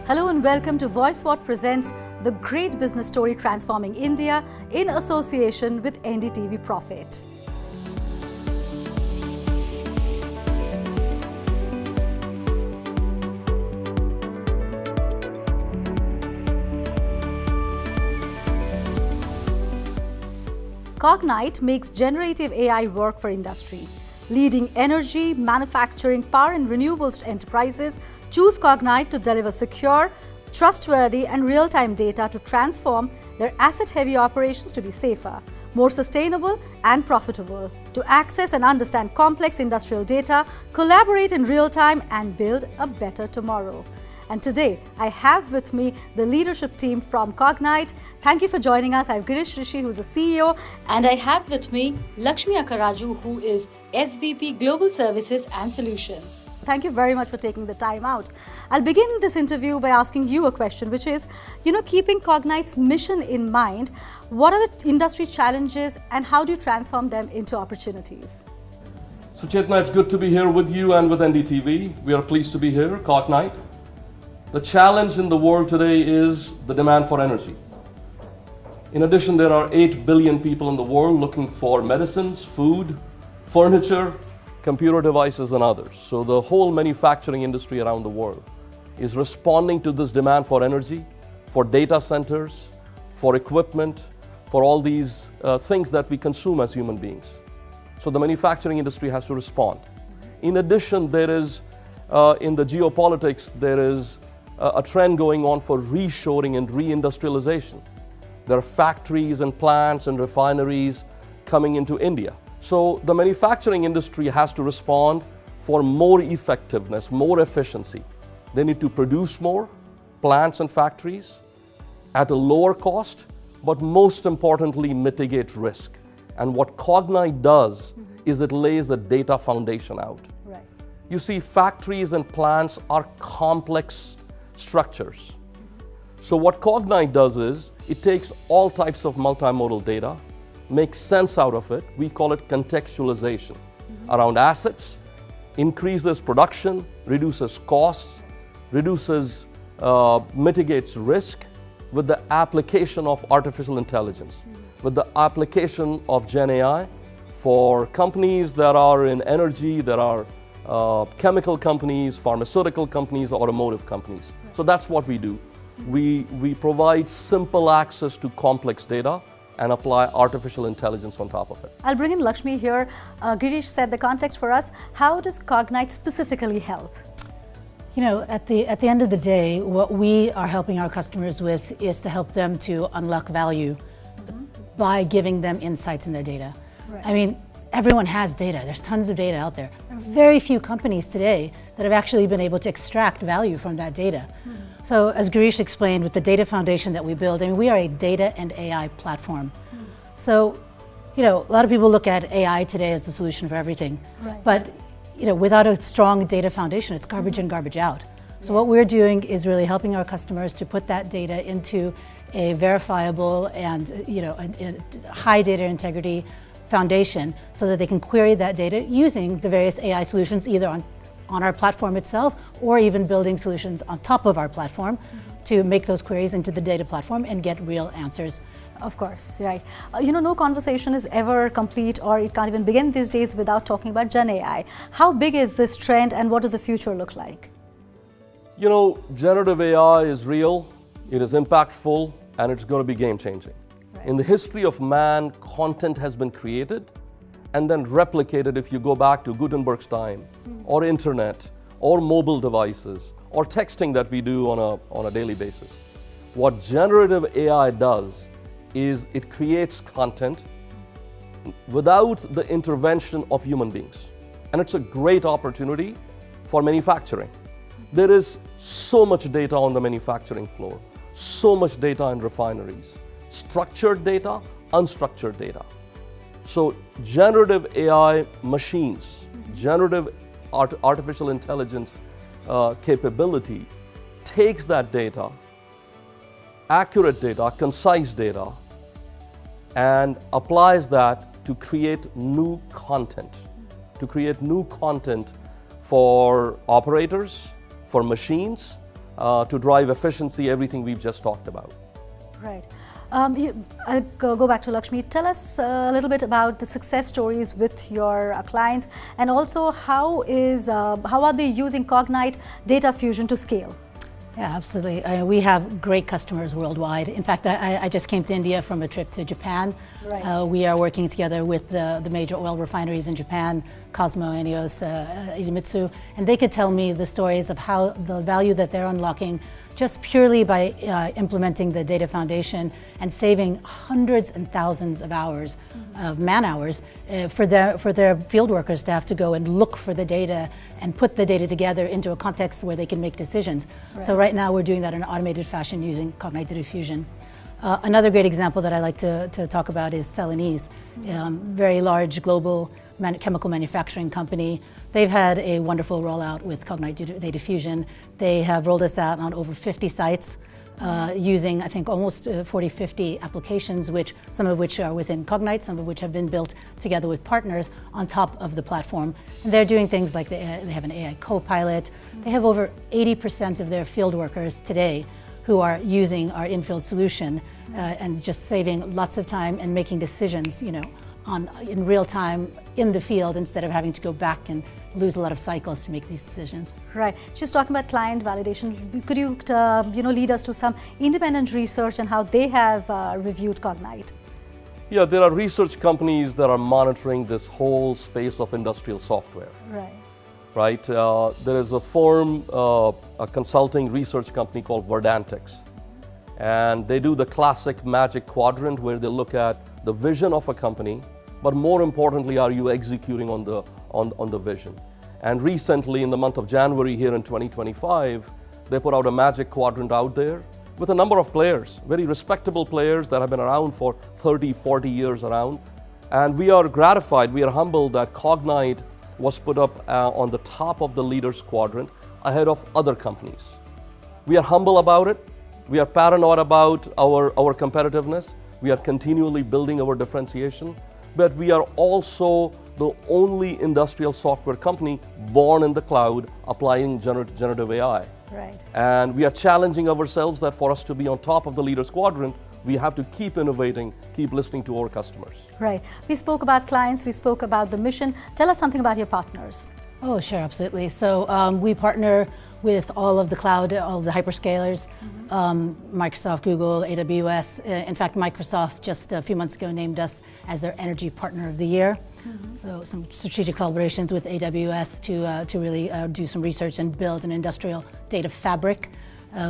Hello and welcome to VoiceWhat presents the great business story transforming India in association with NDTV Profit. Cognite makes generative AI work for industry. Leading energy, manufacturing, power and renewables enterprises choose Cognite to deliver secure, trustworthy and real-time data to transform their asset-heavy operations to be safer, more sustainable and profitable. To access and understand complex industrial data, collaborate in real time and build a better tomorrow. And today, I have with me the leadership team from Cognite. Thank you for joining us. I have Girish Rishi, who's the CEO, and I have with me Lakshmi Akkaraju, who is SVP Global Services and Solutions. Thank you very much for taking the time out. I'll begin this interview by asking you a question, which is, keeping Cognite's mission in mind, what are the industry challenges and how do you transform them into opportunities? So Chetna, it's good to be here with you and with NDTV. We are pleased to be here, Cognite. The challenge in the world today is the demand for energy. In addition, there are 8 billion people in the world looking for medicines, food, furniture, computer devices and others. So the whole manufacturing industry around the world is responding to this demand for energy, for data centers, for equipment, for all these things that we consume as human beings. So the manufacturing industry has to respond. In addition, there is, in the geopolitics, there is a trend going on for reshoring and reindustrialization. There are factories and plants and refineries coming into India. So the manufacturing industry has to respond for more effectiveness, more efficiency. They need to produce more plants and factories at a lower cost, but most importantly, mitigate risk. And what Cognite does is it lays a data foundation out. Right. You see, factories and plants are complex structures. So what Cognite does is, it takes all types of multimodal data, makes sense out of it. We call it contextualization around assets, increases production, reduces costs, mitigates risk with the application of artificial intelligence, with the application of Gen AI for companies that are in energy, that are chemical companies, pharmaceutical companies, automotive companies. So that's what we do. We provide simple access to complex data and apply artificial intelligence on top of it. I'll bring in Lakshmi here. Girish set the context for us. How does Cognite specifically help? At the end of the day, what we are helping our customers with is to help them to unlock value by giving them insights in their data. Right. I mean, everyone has data. There's tons of data out there. There are very few companies today that have actually been able to extract value from that data. So as Girish explained, with the data foundation that we build, we are a data and AI platform. So, a lot of people look at AI today as the solution for everything. Right. But, without a strong data foundation, it's garbage in, garbage out. So what we're doing is really helping our customers to put that data into a verifiable and, a high data integrity foundation so that they can query that data using the various AI solutions either on our platform itself or even building solutions on top of our platform to make those queries into the data platform and get real answers. Of course, right. No conversation is ever complete or it can't even begin these days without talking about Gen AI. How big is this trend and what does the future look like? Generative AI is real, it is impactful, and it's going to be game-changing. Right. In the history of man, content has been created and then replicated if you go back to Gutenberg's time, or internet, or mobile devices, or texting that we do on a daily basis. What generative AI does is it creates content without the intervention of human beings. And it's a great opportunity for manufacturing. There is so much data on the manufacturing floor, so much data in refineries, structured data, unstructured data. So generative AI machines, generative artificial intelligence capability takes that data, accurate data, concise data, and applies that to create new content, for operators, for machines, to drive efficiency, everything we've just talked about. Right. I'll go back to Lakshmi. Tell us a little bit about the success stories with your clients, and also how are they using Cognite Data Fusion to scale? Yeah, absolutely. We have great customers worldwide. In fact, I just came to India from a trip to Japan. Right. We are working together with the major oil refineries in Japan, Cosmo, Enios, Idemitsu, and they could tell me the stories of how the value that they're unlocking just purely by implementing the data foundation and saving hundreds and thousands of hours of man hours for their field workers to have to go and look for the data and put the data together into a context where they can make decisions. Right. So right now we're doing that in an automated fashion using Cognite Data Fusion. Another great example that I like to talk about is Celanese, very large global chemical manufacturing company. They've had a wonderful rollout with Cognite Data Fusion. They have rolled us out on over 50 sites using, I think, almost 40, 50 applications, some of which are within Cognite, some of which have been built together with partners on top of the platform. And they're doing things like they have an AI co-pilot. They have over 80% of their field workers today who are using our in-field solution and just saving lots of time and making decisions, in real time in the field instead of having to go back and lose a lot of cycles to make these decisions. Right. She's talking about client validation. Could you, lead us to some independent research and how they have reviewed Cognite? Yeah, there are research companies that are monitoring this whole space of industrial software. Right. Right. There is a firm, a consulting research company called Verdantix, and they do the classic magic quadrant where they look at the vision of a company, but more importantly, are you executing on the vision? And recently, in the month of January here in 2025, they put out a magic quadrant out there with a number of players, very respectable players that have been around for 30, 40 years around. And we are gratified, we are humbled that Cognite was put up on the top of the leaders quadrant ahead of other companies. We are humble about it. We are paranoid about our competitiveness. We are continually building our differentiation. But we are also the only industrial software company born in the cloud applying generative AI. Right. And we are challenging ourselves that for us to be on top of the leaders quadrant, we have to keep innovating, keep listening to our customers. Right. We spoke about clients, we spoke about the mission. Tell us something about your partners. Oh, sure, absolutely. So we partner with all of the cloud, all of the hyperscalers, Microsoft, Google, AWS. In fact, Microsoft just a few months ago named us as their Energy Partner of the Year. So some strategic collaborations with AWS to really do some research and build an industrial data fabric.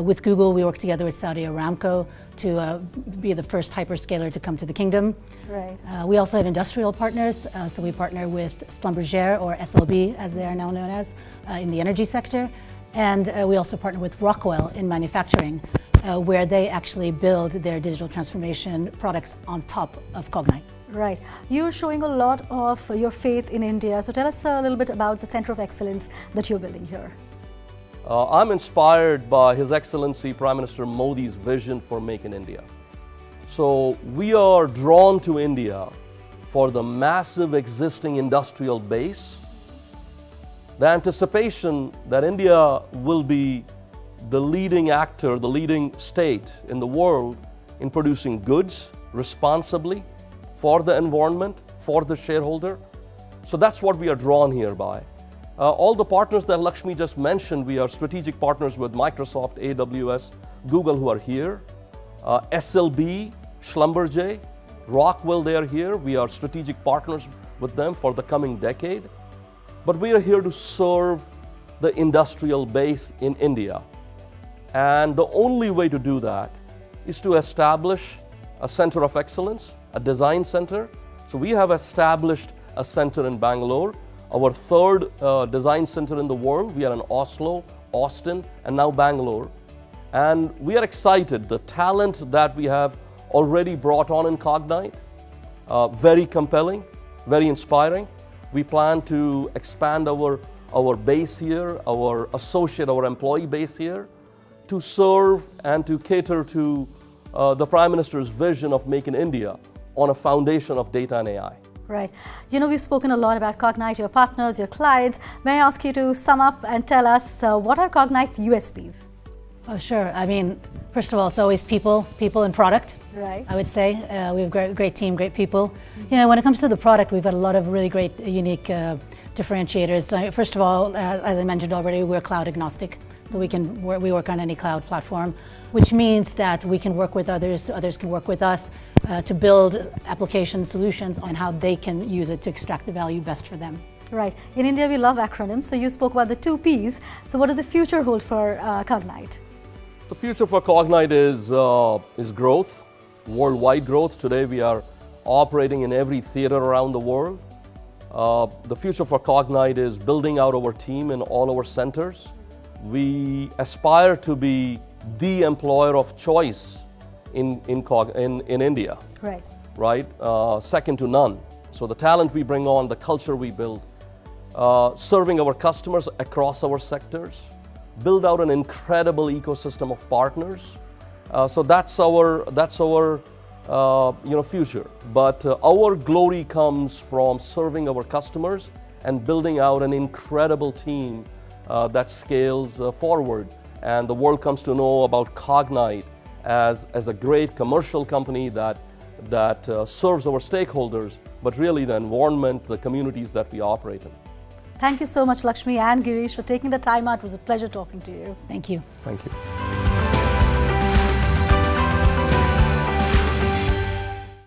With Google, we work together with Saudi Aramco to be the first hyperscaler to come to the kingdom. Right. We also have industrial partners, so we partner with Schlumberger, or SLB as they are now known as, in the energy sector. And we also partner with Rockwell in manufacturing, where they actually build their digital transformation products on top of Cognite. Right. You're showing a lot of your faith in India. So tell us a little bit about the Center of Excellence that you're building here. I'm inspired by His Excellency Prime Minister Modi's vision for Make in India. So we are drawn to India for the massive existing industrial base, the anticipation that India will be the leading actor, the leading state in the world in producing goods responsibly for the environment, for the shareholder. So that's what we are drawn here by. All the partners that Lakshmi just mentioned, we are strategic partners with Microsoft, AWS, Google, who are here, SLB, Schlumberger, Rockwell, they are here. We are strategic partners with them for the coming decade. But we are here to serve the industrial base in India. And the only way to do that is to establish a center of excellence, a design center. So we have established a center in Bangalore, our third design center in the world. We are in Oslo, Austin, and now Bangalore. And we are excited. The talent that we have already brought on in Cognite, very compelling, very inspiring. We plan to expand our base here, our associate, our employee base here, to serve and to cater to the Prime Minister's vision of Make in India on a foundation of data and AI. Right. We've spoken a lot about Cognite, your partners, your clients. May I ask you to sum up and tell us what are Cognite's USPs? Oh, sure. I mean, first of all, it's always people and product. Right. I would say we have a great team, great people. You know, when it comes to the product, we've got a lot of really great, unique differentiators. First of all, as I mentioned already, we're cloud agnostic, so we work on any cloud platform, which means that we can work with others. Others can work with us to build application solutions on how they can use it to extract the value best for them. Right. In India, we love acronyms. So you spoke about the 2 Ps. So what does the future hold for Cognite? The future for Cognite is growth, worldwide growth. Today we are operating in every theater around the world. The future for Cognite is building out our team in all our centers. We aspire to be the employer of choice in India. Right. Right? Second to none. So the talent we bring on, the culture we build, serving our customers across our sectors, build out an incredible ecosystem of partners. So that's our future. But our glory comes from serving our customers and building out an incredible team that scales forward. And the world comes to know about Cognite as a great commercial company that serves our stakeholders, but really the environment, the communities that we operate in. Thank you so much, Lakshmi and Girish, for taking the time out. It was a pleasure talking to you. Thank you. Thank you.